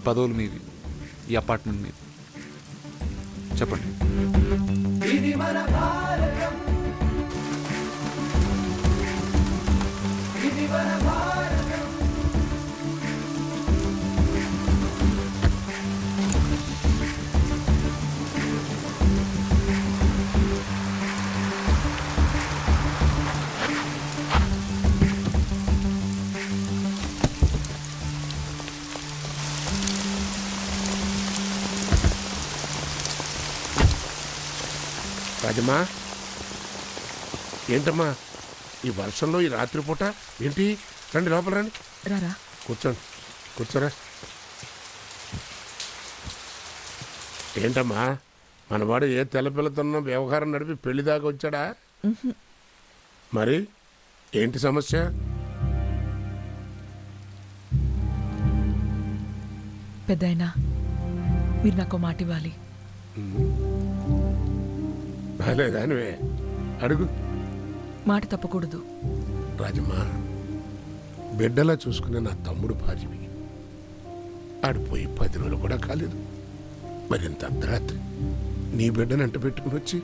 పదవులు మీవి, ఈ అపార్ట్మెంట్ మీది. చెప్పండి. రాజమ్మా, ఏంటమ్మా ఈ వర్షంలో ఈ రాత్రిపూట ఏంటి? రండి లోపల రండి. రారా, కూర్చోండి. కూర్చోరా. ఏంటమ్మా మనవాడు ఏ తెల్లపిల్లతోనో వ్యవహారం నడిపి పెళ్లి దాకా వచ్చాడా? మరి ఏంటి సమస్య? పెద్దాయనా, మీరు నాకు మాట ఇవ్వాలి. బాలేదానివే, అడుగు. మాట తప్పకూడదు. రాజమ్మా, బిడ్డలా చూసుకునే నా తమ్ముడు భార్యవి. ఆడిపోయి 10 రోజులు కూడా కాలేదు. మరింత అర్ధరాత్రి నీ బిడ్డను అంట పెట్టుకుని వచ్చి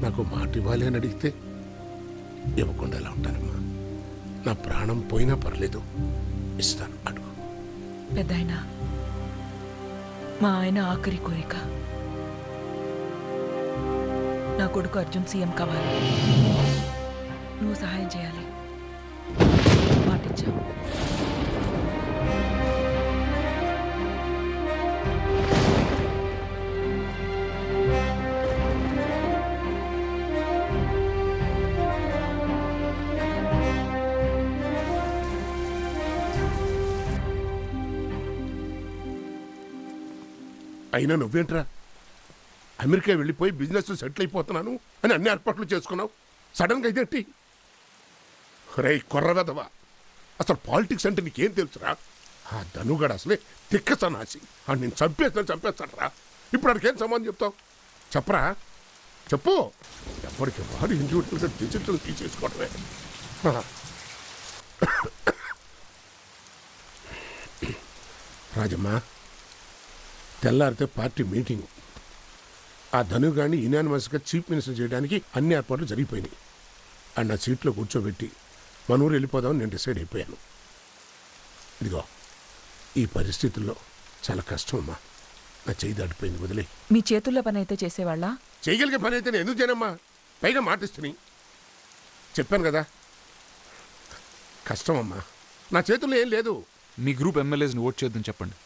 నాకు మాట ఇవ్వాలి అని అడిగితే ఇవ్వకుండా ఎలా ఉంటానమ్మా? నా ప్రాణం పోయినా పర్లేదు, ఇస్తాను, అడుగు. పెద్దాయనా, మా ఆయన ఆఖరి కోరిక నా కొడుకు అర్జున్ సీఎం కావాలి. నువ్వు సహాయం చేయాలి. మాటిచ్చావు. అయినా నువ్వేంట్రా అమెరికా వెళ్ళిపోయి బిజినెస్ సెటిల్ అయిపోతున్నాను అని అన్ని ఏర్పాట్లు చేసుకున్నావు. సడన్గా ఇదేంటి? రై కొర్రవెదవా, అసలు పాలిటిక్స్ అంటే నీకేం తెలుసురా? ఆ ధనుగాడు అసలే తిక్క సన్నాసి. ఆ నేను చంపేస్తాను రా. ఇప్పుడు అడికేం సమాధానం చెప్తావు? చెప్పరా, చెప్పు. ఎప్పటికి వాడు ఇండివిజువల్గా డిజిటల్ తీసేసుకోవడమే. రాజమ్మా, తెల్లారితే పార్టీ మీటింగ్. ఆ ధనుగాడిని యునానిమస్గా చీఫ్ మినిస్టర్ చేయడానికి అన్ని ఏర్పాట్లు జరిగిపోయినాయి. అండ్ నా సీట్లో కూర్చోబెట్టి మన ఊరు వెళ్ళిపోదామని నేను డిసైడ్ అయిపోయాను. ఇదిగో, ఈ పరిస్థితుల్లో చాలా కష్టం అమ్మా. నా చేయి దాటిపోయింది, వదిలే. మీ చేతుల్లో పని అయితే చేసేవాళ్ళ? చేయగలిగే పని అయితే నేను ఎందుకు చేయనమ్మా? పైగా మాటిస్తుని చెప్పాను కదా, కష్టం అమ్మా. నా చేతుల్లో ఏం లేదు. మీ గ్రూప్ ఎమ్మెల్యేస్ని ఓట్ చేద్దని చెప్పండి.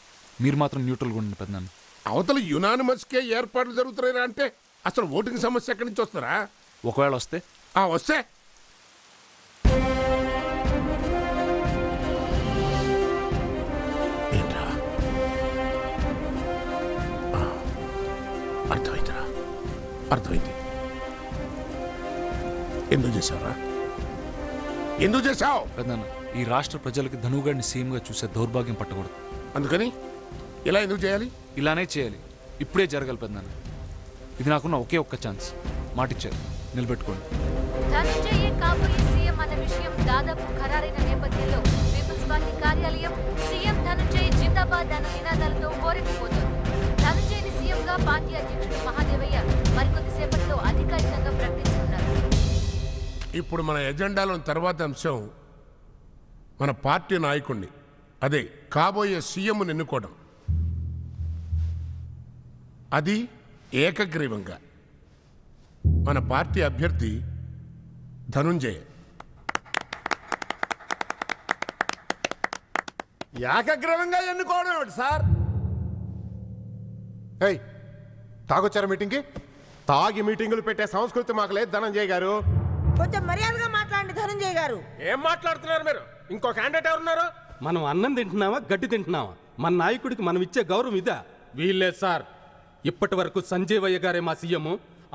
మీరు మాత్రం న్యూట్రల్గా ఉండండి పెద్దనాన్న. అవతల యునానిమస్కే ఏర్పాట్లు జరుగుతున్నాయిరా అంటే అసలు ఓటింగ్ సమస్య ఎక్కడి నుంచి వస్తారా? ఒకవేళ వస్తే వస్తే ఏంట్రా? అర్థమైందిరా, అర్థమైంది. ఎందుకు చేశావురా? ఎందుకు చేశావు? పెద్దనాన్న, ఈ రాష్ట్ర ప్రజలకి ధనుగాడిని సీఎంగా చూసే దౌర్భాగ్యం పట్టకూడదు. అందుకని ఇలా ఎందుకు చేయాలి? ఇలానే చేయాలి. ఇప్పుడే జరగాలి పెద్దనాన్న. ఇది నాకున్న ఒకే ఒక్క ఛాన్స్. మాటిచ్చారు, నిలబెట్టుకోండి. ధనుంజయే కాబోయే సీఎం అన్న విషయం దాదాపు ఖరారైన నేపథ్యంలో పీపుల్స్ పార్టీ కార్యాలయం సీఎం ధనుంజయ్ జిందాబాద్ అన్న నినాదాలతో హోరెత్తిపోతుంది. ధనుంజయ్ని సీఎంగా పార్టీ అధ్యక్షుడు మహాదేవయ్య మరికొద్దిసేపట్లో అధికారికంగా ప్రకటించనున్నారు. ఇప్పుడు మన ఎజెండాలో తర్వాత అంశం మన పార్టీ నాయకుడిని, అదే కాబోయే సీఎంను ఎన్నుకోవడం. అది ఏకగ్రీవంగా. మన పార్టీ అభ్యర్థి ధనుంజయ. ఏకగ్రీవంగా ఎన్నుకోవడం ఏమిటి సార్? తాగొచ్చారా మీటింగ్కి? తాగి మీటింగులు పెట్టే సంస్కృతి మాకు లేదు ధనంజయ్ గారు. కొంచెం మర్యాదగా మాట్లాడండి ధనంజయ్ గారు. ఏం మాట్లాడుతున్నారు మీరు? ఇంకో క్యాండిడేట్ ఎవరున్నారు? మనం అన్నం తింటున్నావా, గడ్డి తింటున్నావా? మన నాయకుడికి మనం ఇచ్చే గౌరవం ఇదా? వీల్లేదు సార్. ఇప్పటి వరకు సంజీవయ్య గారే మా సీఎం.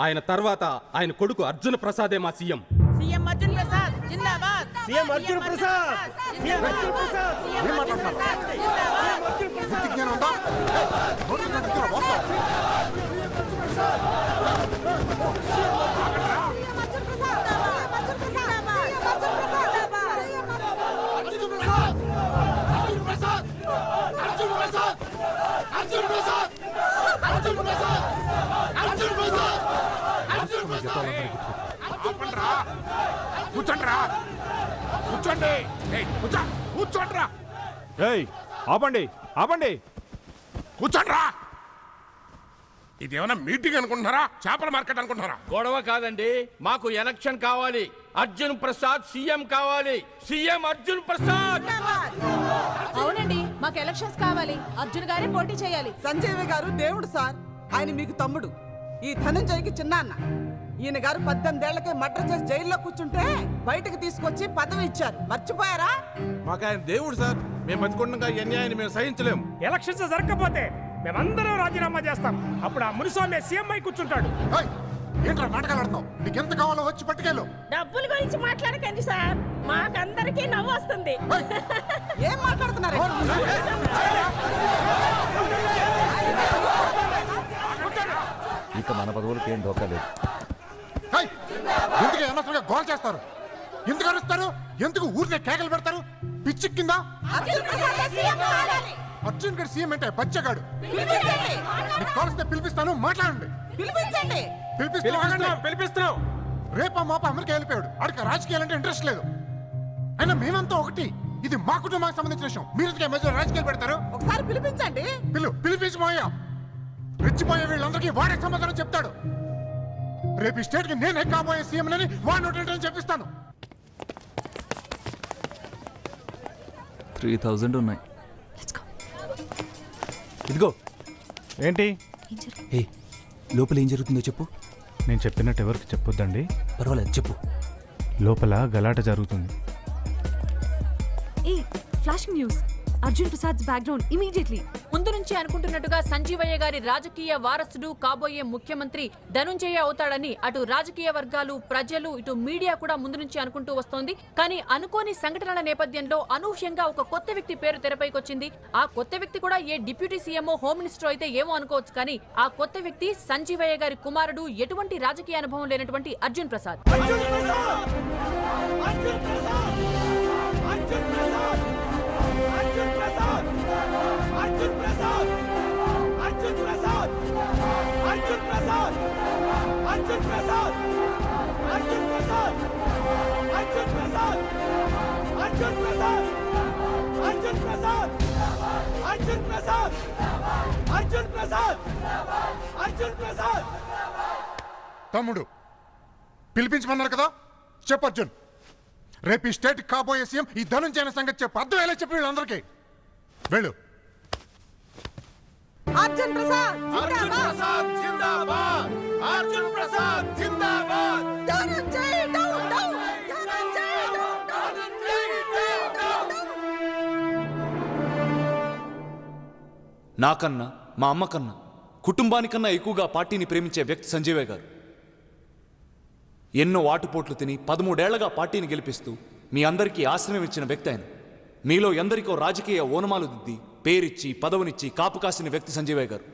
ఆయన తర్వాత ఆయన కొడుకు అర్జున ప్రసాదే మా సీఎం. సీఎం అర్జున్ ప్రసాద్ జిందాబాద్. సీఎం అర్జున్ ప్రసాద్. సీఎం అర్జున్ ప్రసాద్. ఏం మాట్లాడుతున్నారు? ఆపండ్రా. కూర్చోండ్రా. కూర్చోండి. కూర్చోండ్రా. ఆపండి ఆపండి. కూర్చోండ్రా. ఇదేమన్నా మీటింగ్ అనుకుంటున్నారా, చేపల మార్కెట్ అనుకుంటున్నారా? గొడవ కాదండి, మాకు ఎలక్షన్ కావాలి. అర్జున్ ప్రసాద్ సీఎం కావాలి. సీఎం అర్జున్ ప్రసాద్. అవునండి, మాకు ఎలక్షన్స్ కావాలి. అర్జున్ గారే పోటీ చేయాలి. సంజయ్ గారు దేవుడు సార్. ఆయన మీకు తమ్ముడు. ఈ ధనంజయ్కి చిన్నాన్న. ఈయన గారు 18 ఏళ్లకే మర్డర్ చేసి జైల్లో కూర్చుంటే బయటకు తీసుకొచ్చి పదవి ఇచ్చారు. మర్చిపోయారా? మాకు ఆయన దేవుడు సార్. మేము బతికుండగా ఈ అన్యాయాన్ని మేము సహించలేము. ఎలక్షన్స్ జరగకపోతే మేమందరం రాజీనామా చేస్తాం. అప్పుడు ఆ మునిస్వామి సీఎం అయి కూర్చుంటాడు. ఏంట్రా నాటకాలు ఆడతావు? నీకెంత కావాలో వచ్చి పట్టుకెళ్ళు. డబ్బుల గురించి మాట్లాడకండి సార్, మాకందరికీ నవ్వు వస్తుంది. ఏం మాట్లాడుతున్నారు? ఇక మన పదవులకి ఏం డోకా లేదు. ఎందుకు అనవసరంగా గోల్ చేస్తారు? ఎందుకు అరుస్తారు? ఎందుకు ఊరినే కేకలు పెడతారు? పిచ్చి కింద అర్జున్ గారు సీఎం అంటే బచ్చగాడు. కాల్స్తే పిలిపిస్తాను, మాట్లాడండి. పిలిపించండి. పిలిపిస్తున్నాం. రేపా మాప అమెరికా వెళ్ళిపోయాడు. అడిక రాజకీయాలంటే ఇంట్రెస్ట్ లేదు. అయినా మేమంతా ఒకటి. ఇది మా కుటుంబానికి సంబంధించిన విషయం. మీరు మధ్యలో రాజకీయాలు పెడతారు. ఒకసారి పిలిపించండి. పిలిపించమోయా. రెచ్చిపోయే వీళ్ళందరికీ వాడే సమాధానం చెప్తాడు. రేపు ఈ స్టేట్ కి నేనే కాబోయే సీఎం అని వాడు నోటి చెప్పిస్తాను. 3000 ఉన్నాయి. ఇదిగో. ఏంటి? లోపల ఏం జరుగుతుందో చెప్పు. నేను చెప్పినట్టు ఎవరికి చెప్పొద్దండి. పర్వాలేదు, చెప్పు. లోపల గలాట జరుగుతుంది. Flashing news. Arjun Prasad background immediately. ముందు నుంచి అనుకుంటున్నట్టుగా సంజీవయ్య గారి రాజకీయ వారసుడు కాబోయే ముఖ్యమంత్రి ధనుంజయ అవుతాడని అటు రాజకీయ వర్గాలు, ప్రజలు, ఇటు మీడియా కూడా ముందు నుంచి అనుకుంటూ వస్తోంది. కానీ అనుకోని సంఘటనల నేపథ్యంలో అనూహ్యంగా ఒక కొత్త వ్యక్తి పేరు తెరపైకి వచ్చింది. ఆ కొత్త వ్యక్తి కూడా ఏ డిప్యూటీ సీఎంఓ, హోమ్ మినిస్టర్ అయితే ఏమో అనుకోవచ్చు. కానీ ఆ కొత్త వ్యక్తి సంజీవయ్య గారి కుమారుడు, ఎటువంటి రాజకీయ అనుభవం లేనటువంటి అర్జున్ ప్రసాద్. తమ్ముడు పిలిపించమన్నారు కదా, చెప్పు అర్జున్. రేపు ఈ స్టేట్ కాబోయే సీఎం ఈ ధనుంజయ సంగతి చెప్పు. అర్థమయ్యేలా చెప్పి వీళ్ళందరికీ. వెళ్ళు. అర్జున్ ప్రసాద్ జిందాబాద్. అర్జున్ ప్రసాద్ జిందాబాద్. Dhananjay down down. Dhananjay down down. నాకన్నా, మా అమ్మకన్నా, కుటుంబానికన్నా ఎక్కువగా పార్టీని ప్రేమించే వ్యక్తి సంజీవయ్య గారు. ఎన్నో ఆటుపోట్లు తిని 13 ఏళ్లగా పార్టీని గెలిపిస్తూ మీ అందరికీ ఆశ్రయం ఇచ్చిన వ్యక్తి ఆయన. మీలో ఎందరికో రాజకీయ ఓనమాలు దిద్ది, పేరిచ్చి, పదవునిచ్చి కాపు కాసిన వ్యక్తి సంజీవయ్య గారు.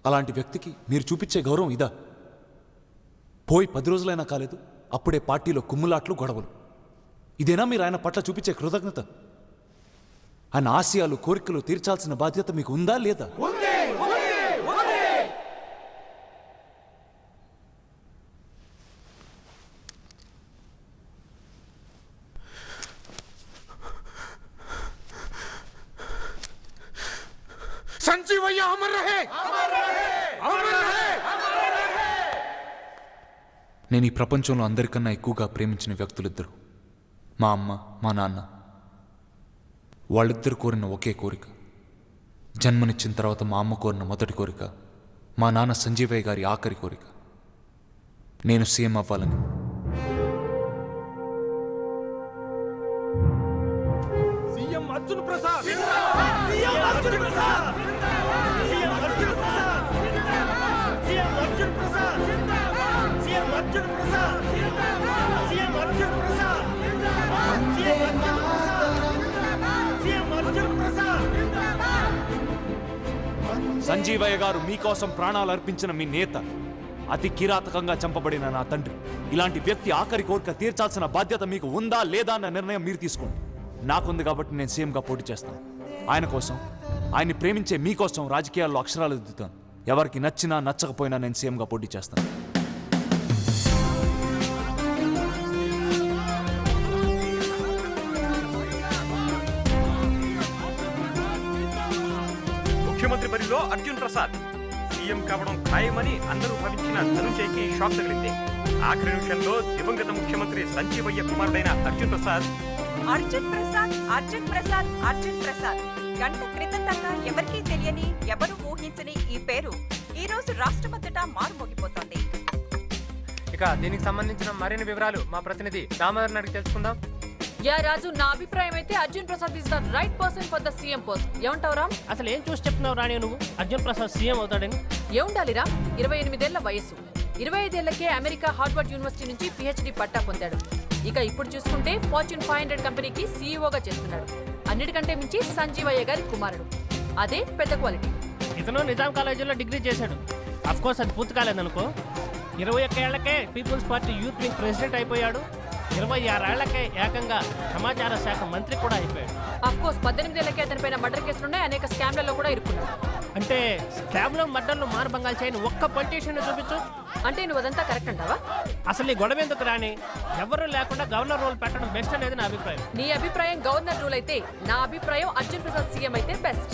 అలాంటి వ్యక్తికి మీరు చూపించే గౌరవం ఇదా? పోయి 10 రోజులైనా కాలేదు, అప్పుడే పార్టీలో కుమ్ములాట్లు, గొడవలు. ఇదేనా మీరు ఆయన పట్ల చూపించే కృతజ్ఞత? ఆయన ఆశయాలు, కోరికలు తీర్చాల్సిన బాధ్యత మీకు ఉందా లేదా? సంజీవయ్య అమర్ రహే. నేను ఈ ప్రపంచంలో అందరికన్నా ఎక్కువగా ప్రేమించిన వ్యక్తులిద్దరు, మా అమ్మ, మా నాన్న. వాళ్ళిద్దరు కోరిన ఒకే కోరిక. జన్మనిచ్చిన తర్వాత మా అమ్మ కోరిన మొదటి కోరిక, మా నాన్న సంజీవయ్య గారి ఆఖరి కోరిక, నేను సీఎం అవ్వాలని. CM Arjun Prasad. CM Arjun Prasad. CM Arjun Prasad. CM Arjun Prasad. CM Arjun Prasad. CM Arjun Prasad. CM Arjun Prasad. Sanjeevaiah garu మీకోసం ప్రాణాలు అర్పించిన మీ నేత, అతి కిరాతకంగా చంపబడిన నా తండ్రి. ఇలాంటి వ్యక్తి ఆఖరి కోరిక తీర్చాల్సిన బాధ్యత మీకు ఉందా లేదా అన్న నిర్ణయం మీరు తీసుకోండి. నాకుంది కాబట్టి నేను సీఎంగా పోటీ చేస్తాను. ఆయన కోసం, ఆయన్ని ప్రేమించే మీకోసం రాజకీయాల్లో అక్షరాలు దిద్దుతాను. ఎవరికి నచ్చినా నచ్చకపోయినా నేను సీఎంగా పోటీ చేస్తాను. రేసులో అర్జున్ ప్రసాద్ సీఎం కావడం ఖాయమని అందరూ భావించిన ధనుంజయ్కి షాక్ తగిలింది. ఆఖరి నిమిషంలో దివంగత ముఖ్యమంత్రి సంజీవయ్య కుమారుడైన అర్జున్ ప్రసాద్ గంట క్రితం దాకా ఎవరికీ తెలియని, ఎవరు ఊహించని ఈ పేరు ఈ రోజు రాష్ట్రమంతటా మారుమోగిపోతోంది. ఇక దీనికి సంబంధించిన మరిన్ని వివరాలు మా ప్రతినిధి దామోదర్ అడిగి తెలుసుకుందాం. యా రాజు, నా అభిప్రాయం అయితే Arjun Prasad is the right person for the CM post. ఏమంటావు రామ్? అసలు ఏం చూసి చెప్తున్నావు రాణి నువ్వు అర్జున్ ప్రసాద్ సీఎం అవుతాడని? ఏముండాలిరా, 28 ఏళ్ల వయసు, 25 ఏళ్లకే అమెరికా హార్వర్డ్ యూనివర్సిటీ నుంచి పిహెచ్డి పట్టా పొందాడు. ఇక ఇప్పుడు చూసుకుంటే ఫార్చ్యూన్ 500 కంపెనీకి సీఈఓగా చేస్తున్నాడు. అన్నిటికంటే మించి సంజీవయ్య గారి కుమారుడు. అదే పెద్ద క్వాలిటీ. ఇతను నిజాం కాలేజీలో డిగ్రీ చేశాడు. అఫ్ కోర్స్ అది పూర్తి కాలేదనుకో. 21 ఏళ్లకే people's party youth wing president అయిపోయాడు. 26 ఏళ్లకే ఏకంగా సమాచార శాఖ మంత్రి కూడా అయిపోయాడు. అఫ్ కోర్స్ 18 ఏళ్లకే అతనిపైన మర్డర్ కేసులున్నాయి. అనేక స్కామ్లలో కూడా ఇరుక్కున్నాడు. అంటే స్కామ్లో మర్డర్లు మారుబంగాలు చేయని ఒక్క పొలిటీషియన్ చూపించు. అంటే నువ్వు అదంతా కరెక్ట్ అంటావా? అసలు ఈ గొడవ ఎందుకు రాని? ఎవరు లేకుండా గవర్నర్ రోల్ పెట్టడం బెస్ట్ అనేది నా అభిప్రాయం. నీ అభిప్రాయం గవర్నర్ రూల్ అయితే, నా అభిప్రాయం అర్జున్ ప్రసాద్ సీఎం అయితే బెస్ట్.